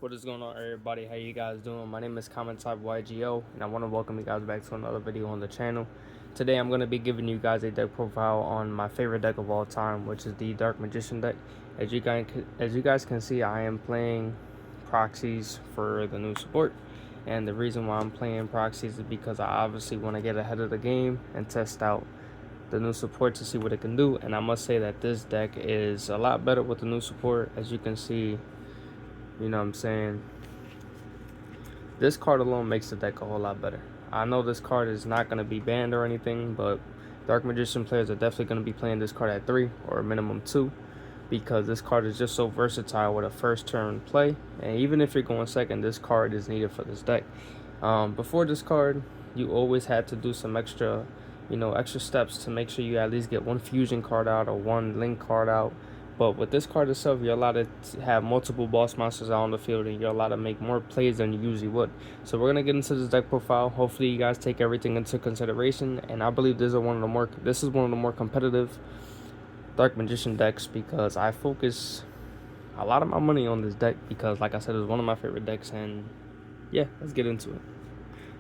What is going on, everybody? How you guys doing? My name is Comment Type Yugioh, and I want to welcome you guys back to another video on the channel. Today I'm going to be giving you guys a deck profile on my favorite deck of all time, which is the Dark Magician deck. As you guys can see, I am playing proxies for the new support, and the reason why I'm playing proxies is because I obviously want to get ahead of the game and test out the new support to see what it can do. And I must say that this deck is a lot better with the new support. As you can see, you know what I'm saying, this card alone makes the deck a whole lot better. I know this card is not going to be banned or anything, but Dark Magician players are definitely going to be playing this card at 3 or a minimum 2, because this card is just so versatile with a first turn play. And even if you're going second, this card is needed for this deck. Before this card, you always had to do some extra steps to make sure you at least get one fusion card out or one link card out. But with this card itself, you're allowed to have multiple boss monsters out on the field, and you're allowed to make more plays than you usually would. So we're gonna get into this deck profile. Hopefully you guys take everything into consideration, and I believe this is one of the more competitive Dark Magician decks, because I focus a lot of my money on this deck because, like I said, it's one of my favorite decks. And yeah, let's get into it.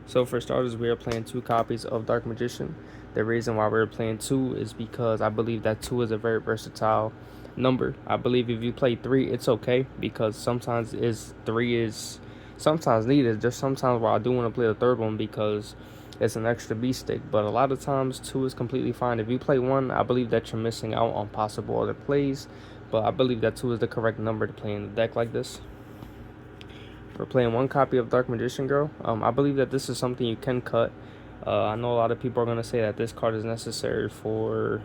So for starters, we are playing 2 copies of Dark Magician. The reason why we're playing 2 is because I believe that 2 is a very versatile number. I believe if you play 3, it's okay, because sometimes 3 is sometimes needed. Just sometimes where I do want to play the third one because it's an extra beast stick. But a lot of times 2 is completely fine. If you play 1, I believe that you're missing out on possible other plays. But I believe that 2 is the correct number to play in the deck like this. We're playing 1 copy of Dark Magician Girl. I believe that this is something you can cut. I know a lot of people are going to say that this card is necessary for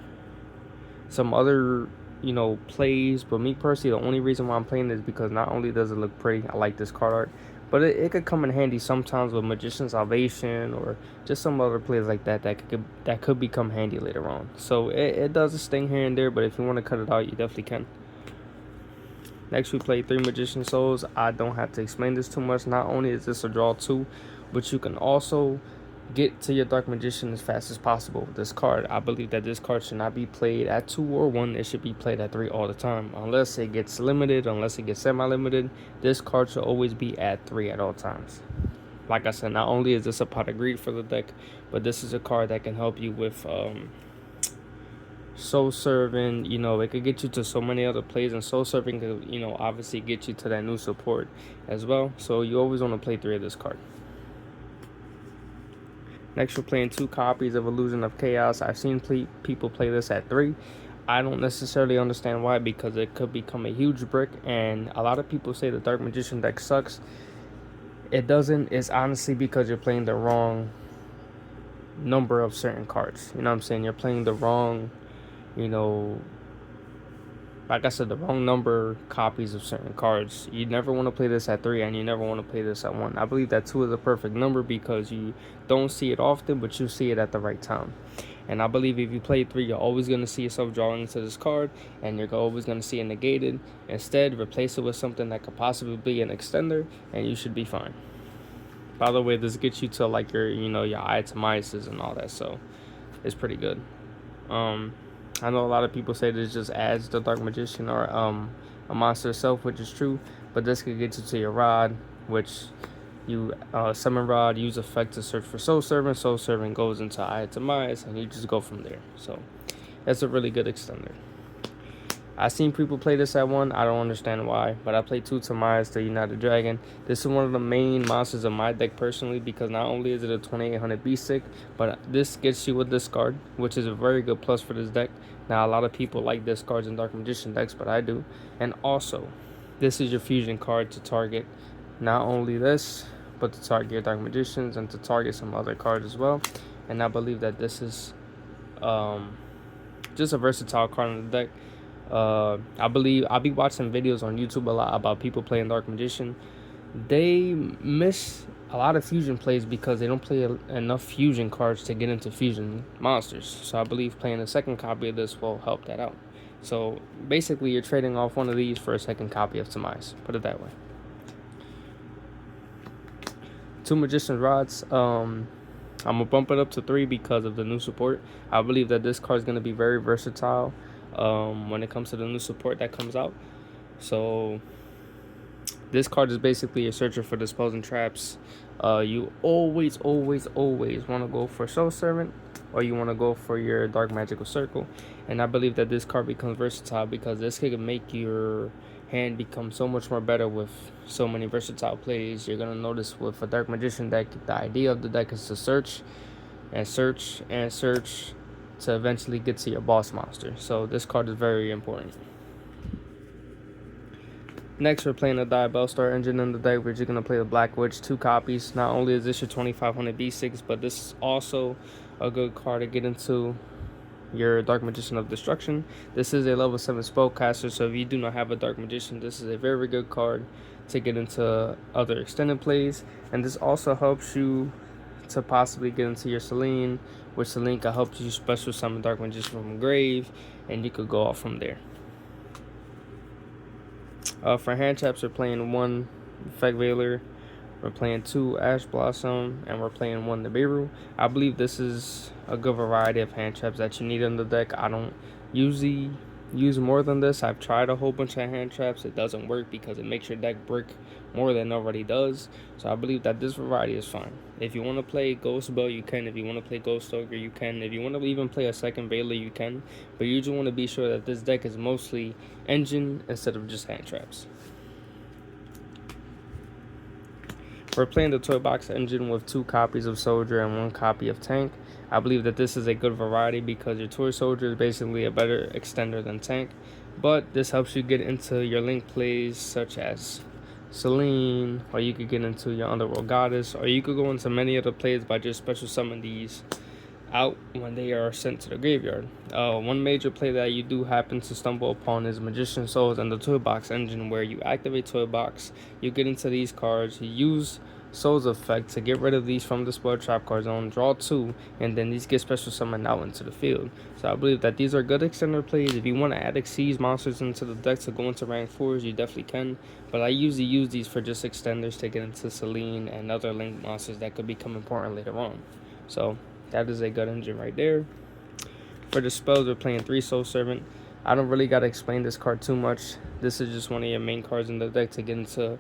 some other plays, but me personally, the only reason why I'm playing this is because not only does it look pretty, I like this card art, but it could come in handy sometimes with Magician's Salvation or just some other plays like that could become handy later on. So it does a sting here and there, but if you want to cut it out, you definitely can. Next, we play 3 Magician Souls. I don't have to explain this too much. Not only is this a draw 2, but you can also get to your Dark Magician as fast as possible with this card. I believe that this card should not be played at 2 or 1. It should be played at 3 all the time, unless it gets limited, unless it gets semi-limited. This card should always be at 3 at all times. Like I said, not only is this a pot of greed for the deck, but this is a card that can help you with soul serving. It could get you to so many other plays, and soul serving could obviously get you to that new support as well. So you always want to play 3 of this card. Next, we're playing 2 copies of Illusion of Chaos. I've seen people play this at 3. I don't necessarily understand why, because it could become a huge brick, and a lot of people say the Dark Magician deck sucks. It doesn't. It's honestly because you're playing the wrong number of certain cards. You know what I'm saying? You're playing the wrong, like I said, the wrong number copies of certain cards. You never want to play this at 3, and you never want to play this at 1. I believe that 2 is a perfect number because you don't see it often, but you see it at the right time. And I believe if you play 3, you're always going to see yourself drawing into this card, and you're always going to see it negated. Instead, replace it with something that could possibly be an extender, and you should be fine. By the way, this gets you to like your itemises and all that, so it's pretty good. I know a lot of people say this just adds the Dark Magician or a monster itself, which is true, but this could get you to your rod, which you summon rod, use effect to search for soul servant. Soul servant goes into itemize, and you just go from there. So that's a really good extender. I've seen people play this at 1. I don't understand why, but I play 2 Tamias, the United Dragon. This is one of the main monsters of my deck personally, because not only is it a 2800 beast stick, but this gets you with this card, which is a very good plus for this deck. Now, a lot of people like this cards in Dark Magician decks, but I do. And also, this is your fusion card to target not only this, but to target your Dark Magicians and to target some other cards as well. And I believe that this is just a versatile card in the deck. I believe I'll be watching videos on YouTube a lot about people playing Dark Magician. They miss a lot of fusion plays because they don't play enough fusion cards to get into fusion monsters. So I believe playing a second copy of this will help that out. So basically, you're trading off one of these for a second copy of Tamias. Put it that way. 2 Magician's Rods. I'm gonna bump it up to 3 because of the new support. I believe that this card is gonna be very versatile when it comes to the new support that comes out. So This card is basically a searcher for disposing traps. You always want to go for Soul Servant, or you want to go for your Dark Magical Circle. And I believe that this card becomes versatile because this can make your hand become so much more better with so many versatile plays. You're going to notice with a Dark Magician deck, the idea of the deck is to search and search and search to eventually get to your boss monster. So this card is very important. Next, we're playing the Diabell Star Engine in the deck. We're just going to play the Black Witch, 2 copies. Not only is this your 2500 B6, but this is also a good card to get into your Dark Magician of Destruction. This is a level 7 spellcaster, so if you do not have a Dark Magician, this is a very good card to get into other extended plays. And this also helps you to possibly get into your Selene, which Selene can help you special summon Dark Magician from grave, and you could go off from there. For hand traps, we're playing 1 Effect Veiler, we're playing 2 Ash Blossom, and we're playing 1 Nibiru. I believe this is a good variety of hand traps that you need in the deck. I don't usually use more than this. I've tried a whole bunch of hand traps. It doesn't work because it makes your deck brick more than it already does. So I believe that this variety is fine. If you want to play Ghost Bell, you can. If you want to play Ghost Ogre, you can. If you want to even play a second Veiler, you can. But you just want to be sure that this deck is mostly engine instead of just hand traps. We're playing the Toy Box Engine with 2 copies of Soldier and 1 copy of Tank. I believe that this is a good variety because your Toy Soldier is basically a better extender than Tank. But this helps you get into your link plays such as Selene, or you could get into your Underworld Goddess, or you could go into many other plays by just special summon these out when they are sent to the graveyard. One major play that you do happen to stumble upon is Magician Souls and the Toy Box Engine, where you activate Toy Box, you get into these cards, you use Souls Effect to get rid of these from the Spoil Trap card zone, draw 2, and then these get special summoned out into the field. So I believe that these are good extender plays. If you want to add Exceeds monsters into the deck to go into rank 4s, you definitely can. But I usually use these for just extenders to get into Selene and other link monsters that could become important later on. So that is a good engine right there. For the spells, we're playing 3 Soul Servant. I don't really got to explain this card too much. This is just one of your main cards in the deck to get into,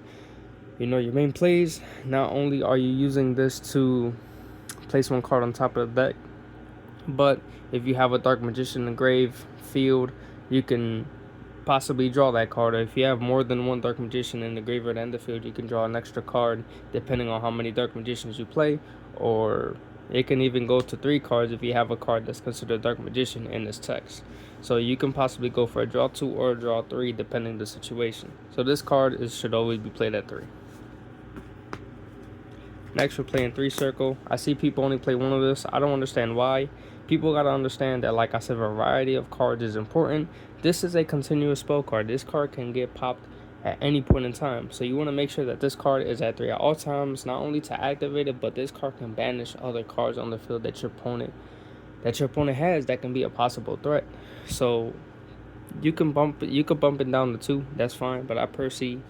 your main plays. Not only are you using this to place 1 card on top of the deck, but if you have a Dark Magician in the grave field, you can possibly draw that card. Or if you have more than 1 Dark Magician in the graveyard and the field, you can draw an extra card depending on how many Dark Magicians you play, or it can even go to 3 cards if you have a card that's considered a Dark Magician in this text. So you can possibly go for a draw 2 or a draw 3 depending the situation. So this card should always be played at 3. Next, we're playing 3 Circle. I see people only play 1 of this. I don't understand why. People gotta understand that, like I said, variety of cards is important. This is a continuous spell card. This card can get popped at any point in time. So you want to make sure that this card is at 3 at all times, not only to activate it, but this card can banish other cards on the field that your opponent has that can be a possible threat. So you can bump it down to 2. That's fine. But I personally,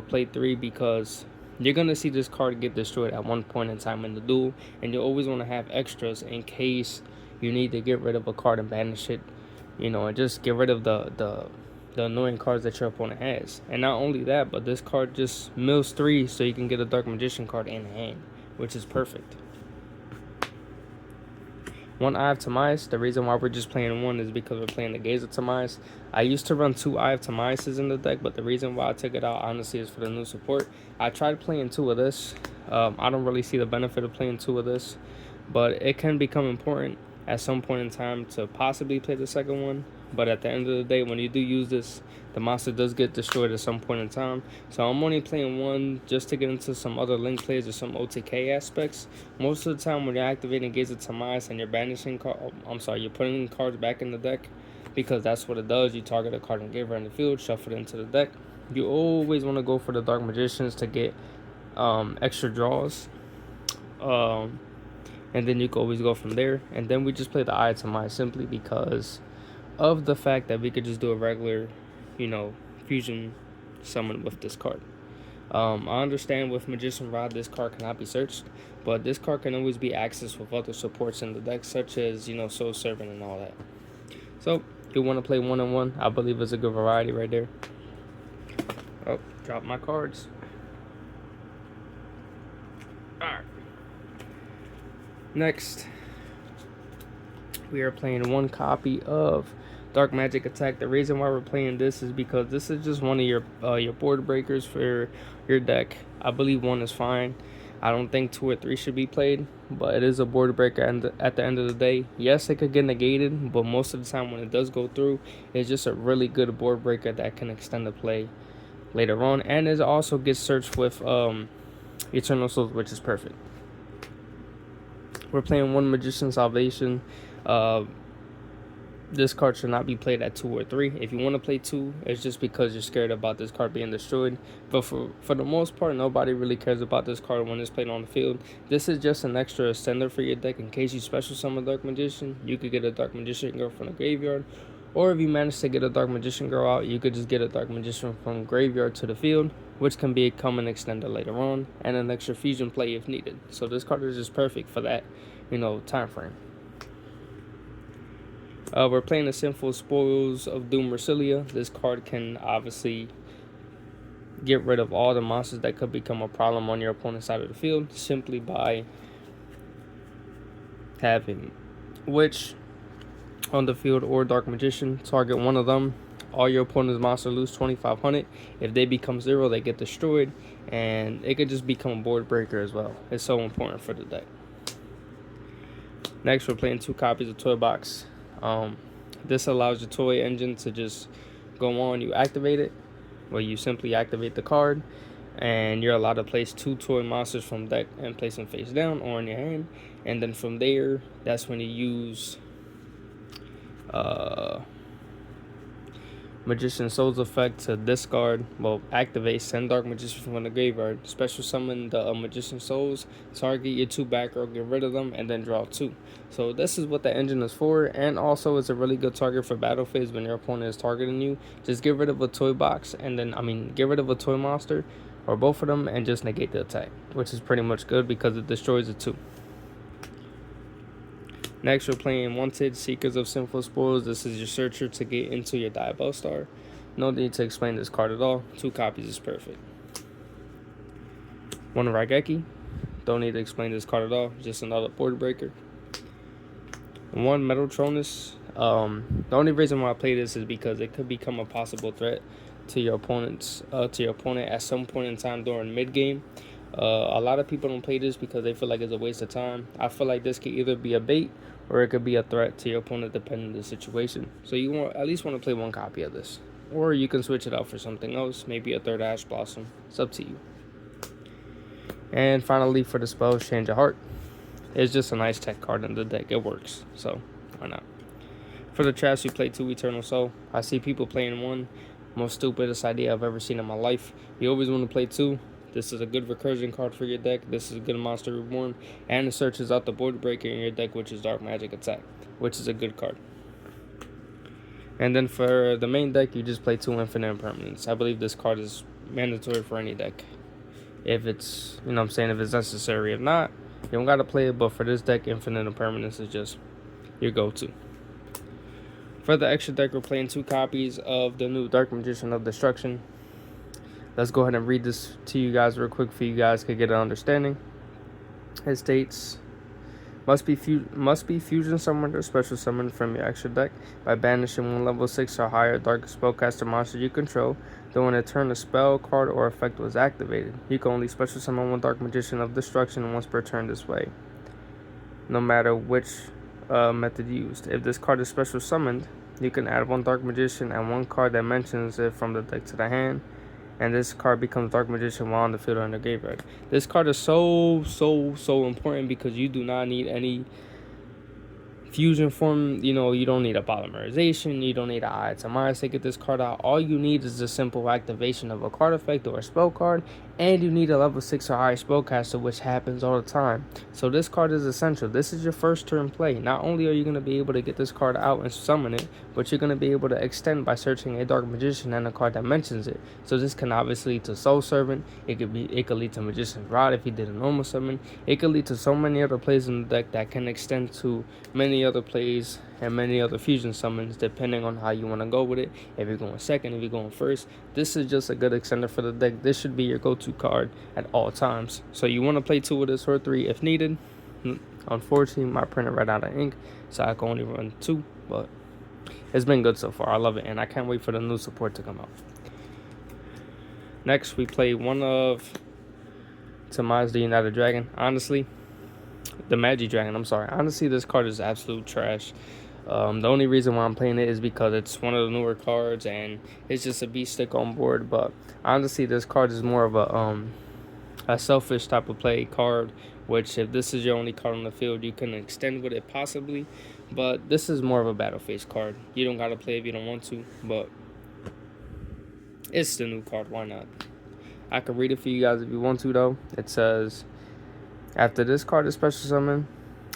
play 3 because you're going to see this card get destroyed at one point in time in the duel, and you always want to have extras in case you need to get rid of a card and banish it, and just get rid of the annoying cards that your opponent has. And not only that, but this card just mills 3 so you can get a Dark Magician card in hand, which is perfect. 1 Eye of Timaeus. The reason why we're just playing 1 is because we're playing the Gaze of Timaeus. I used to run 2 Eye of Timaeuses in the deck, but the reason why I took it out, honestly, is for the new support. I tried playing 2 of this. I don't really see the benefit of playing 2 of this, but it can become important at some point in time to possibly play the second one. But at the end of the day, when you do use this, the monster does get destroyed at some point in time. So I'm only playing 1 just to get into some other link plays or some OTK aspects. Most of the time when you're activating Gaze of Timaeus and you're banishing you're putting cards back in the deck, because that's what it does. You target a card and give her in the field, shuffle it into the deck. You always want to go for the Dark Magicians to get extra draws. And then you can always go from there. And then we just play the Eye of Timaeus simply because of the fact that we could just do a regular, fusion summon with this card. I understand with Magician Rod, this card cannot be searched, but this card can always be accessed with other supports in the deck, such as, Soul Servant and all that. So, you want to play 1-on-1, I believe it's a good variety right there. Oh, Drop my cards. Alright. Next, we are playing one copy of Dark Magic Attack. The reason why we're playing this is because this is just one of your board breakers for your deck. I believe one is fine. I don't think 2 or 3 should be played, but it is a board breaker, and at the end of the day, yes, it could get negated, but most of the time when it does go through, it's just a really good board breaker that can extend the play later on, and it also gets searched with Eternal Souls, which is perfect. We're playing one Magician's Salvation. This card should not be played at 2 or 3. If you want to play 2, it's just because you're scared about this card being destroyed. But for the most part, nobody really cares about this card when it's played on the field. This is just an extra extender for your deck in case you special summon Dark Magician. You could get a Dark Magician Girl from the graveyard. Or if you manage to get a Dark Magician Girl out, you could just get a Dark Magician from graveyard to the field, which can become an extender later on, and an extra fusion play if needed. So this card is just perfect for that, time frame. We're playing the Sinful Spoils of Doom Mercilia. This card can obviously get rid of all the monsters that could become a problem on your opponent's side of the field simply by having Witch on the field or Dark Magician. Target one of them. All your opponent's monsters lose 2,500. If they become 0, they get destroyed, and it could just become a board breaker as well. It's so important for the deck. Next, we're playing 2 copies of Toy Box. This allows your toy engine to just go on. You activate it, where you simply activate the card, and you're allowed to place 2 toy monsters from deck and place them face down or in your hand. And then from there, that's when you use Magician Souls effect to discard, activate, send Dark Magician from the graveyard, special summon the Magician Souls, target your 2 back row, get rid of them, and then draw 2. So this is what the engine is for, and also it's a really good target for battle phase when your opponent is targeting you. Just get rid of a toy box, and then, get rid of a toy monster, or both of them, and just negate the attack, which is pretty much good because it destroys the 2. Next, we're playing Wanted Seekers of Sinful Spoils. This is your searcher to get into your Diabell Star. No need to explain this card at all. 2 copies is perfect. 1 Raigeki. Don't need to explain this card at all. Just another board breaker. 1 Metatronus. The only reason why I play this is because it could become a possible threat to your opponent at some point in time during mid game. A lot of people don't play this because they feel like it's a waste of time. I feel like this could either be a bait or it could be a threat to your opponent depending on the situation. So you at least want to play 1 copy of this. Or you can switch it out for something else, maybe a 3rd Ash Blossom. It's up to you. And finally, for the spell, Change of Heart. It's just a nice tech card in the deck. It works, so why not? For the trash, you play 2 Eternal Soul. I see people playing 1. Most stupidest idea I've ever seen in my life. You always want to play 2. This is a good recursion card for your deck. This is a good Monster Reborn. And it searches out the board breaker in your deck, which is Dark Magic Attack, which is a good card. And then for the main deck, you just play 2 Infinite Impermanence. I believe this card is mandatory for any deck. If it's, if it's necessary. If not, you don't got to play it. But for this deck, Infinite Impermanence is just your go-to. For the extra deck, we're playing 2 copies of the new Dark Magician of Destruction. Let's go ahead and read this to you guys real quick for you guys to get an understanding. It states, must be fusion summoned or special summoned from your extra deck by banishing 1 level 6 or higher dark spellcaster monster you control. Though in a turn a spell, card, or effect was activated, you can only special summon 1 Dark Magician of Destruction once per turn this way, no matter which method used. If this card is special summoned, you can add 1 Dark Magician and 1 card that mentions it from the deck to the hand, and this card becomes Dark Magician while on the field or in the graveyard. This card is so important because you do not need any fusion form. You don't need a polymerization, you don't need an ITMI to get this card out. All you need is a simple activation of a card effect or a spell card, and you need a level 6 or higher spellcaster, which happens all the time. So this card is essential. This is your first turn play. Not only are you going to be able to get this card out and summon it, but you're going to be able to extend by searching a Dark Magician and a card that mentions it. So this can obviously lead to Soul Servant. It could lead to Magician's Rod if you did a normal summon. It could lead to so many other plays in the deck that can extend to many many other plays and many other fusion summons depending on how you want to go with it. If you're going second, if you're going first, this is just a good extender for the deck. This should be your go-to card at all times. So you want to play 2 of this or 3 if needed. Unfortunately, my printer ran out of ink, so I can only run 2, but it's been good so far. I love it, and I can't wait for the new support to come out. Next, we play one of Tamaz the United Dragon. Honestly, the Magic Dragon, I'm sorry. Honestly, this card is absolute trash. The only reason why I'm playing it is because it's one of the newer cards, and it's just a beast stick on board. But honestly, this card is more of a selfish type of play card, which if this is your only card on the field, you can extend with it possibly, but this is more of a battle phase card. You don't gotta play if you don't want to, but it's the new card, why not? I can read it for you guys if you want to though. It says, after this card is special summoned,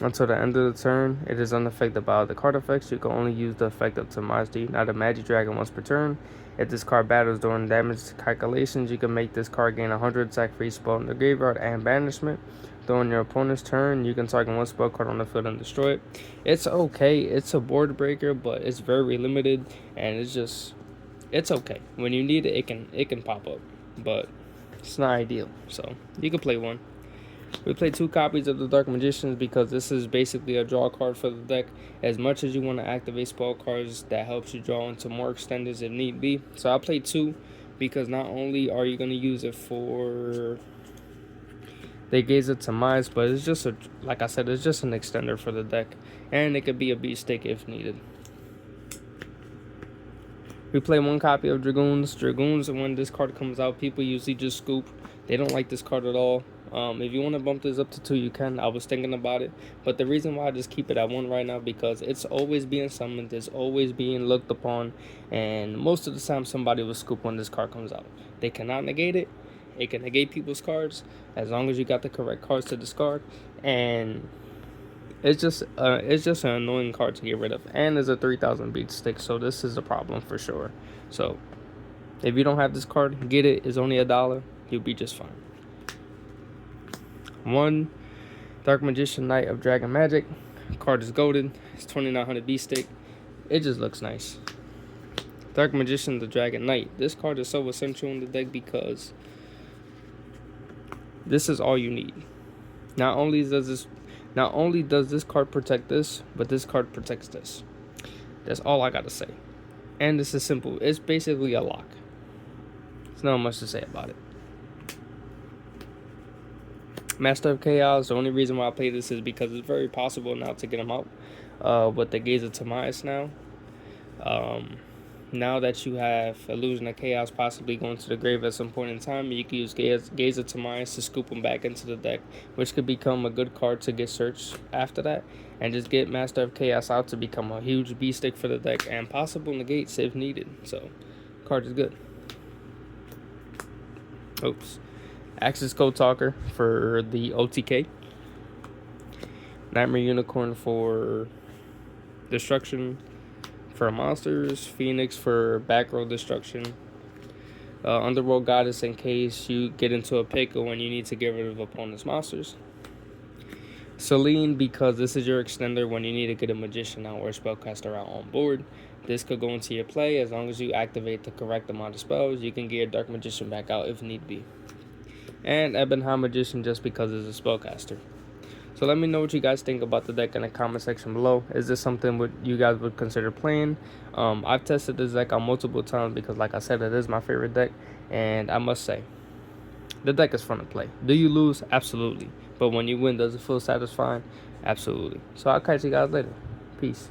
until the end of the turn, it is unaffected by the card effects. You can only use the effect of Tamaz, not a Magic Dragon, once per turn. If this card battles during damage calculations, you can make this card gain 100 attack for each spell in the graveyard and banishment. During your opponent's turn, you can target one spell card on the field and destroy it. It's okay. It's a board breaker, but it's very limited, and it's okay. When you need it, it can pop up, but it's not ideal. So you can play one. We play 2 copies of the Dark Magicians because this is basically a draw card for the deck. As much as you want to activate spell cards, that helps you draw into more extenders if need be. So I play 2 because not only are you going to use it for the Gaze of Tamaz, but it's just like I said, it's just an extender for the deck, and it could be a beast stick if needed. We play 1 copy of Dragoons. Dragoons, when this card comes out, people usually just scoop. They don't like this card at all. If you want to bump this up to 2, you can. I was thinking about it, but the reason why I just keep it at 1 right now, because it's always being summoned, it's always being looked upon, and most of the time somebody will scoop when this card comes out. They cannot negate it. It can negate people's cards as long as you got the correct cards to discard, and it's just an annoying card to get rid of, and there's a 3,000 beat stick, so this is a problem for sure. So if you don't have this card, get it. It's only $1. You'll be just fine. 1 Dark Magician Knight of Dragon Magic. Card is golden. It's 2900 beat stick. It just looks nice. Dark Magician the Dragon Knight. This card is so essential in the deck because this is all you need. Not only does this card protect this, but this card protects this. That's all I gotta say. And this is simple. It's basically a lock. There's not much to say about it. Master of Chaos, the only reason why I play this is because it's very possible now to get them out with the Gaze of Tamaz now. Now that you have Illusion of Chaos possibly going to the grave at some point in time, you can use Gaze of Tamaz to scoop them back into the deck, which could become a good card to get searched after that, and just get Master of Chaos out to become a huge beast stick for the deck and possible negates if needed. So, card is good. Oops. Axis Code Talker for the OTK. Nightmare Unicorn for destruction for monsters. Phoenix for back row destruction. Underworld Goddess in case you get into a pickle and you need to get rid of opponent's monsters. Selene because this is your extender when you need to get a magician out or a spellcaster out on board. This could go into your play as long as you activate the correct amount of spells. You can get a Dark Magician back out if need be. And Ebon High Magician just because it's a spellcaster. So let me know what you guys think about the deck in the comment section below. Is this something you guys would consider playing? I've tested this deck on multiple times because, like I said, it is my favorite deck. And I must say, the deck is fun to play. Do you lose? Absolutely. But when you win, does it feel satisfying? Absolutely. So I'll catch you guys later. Peace.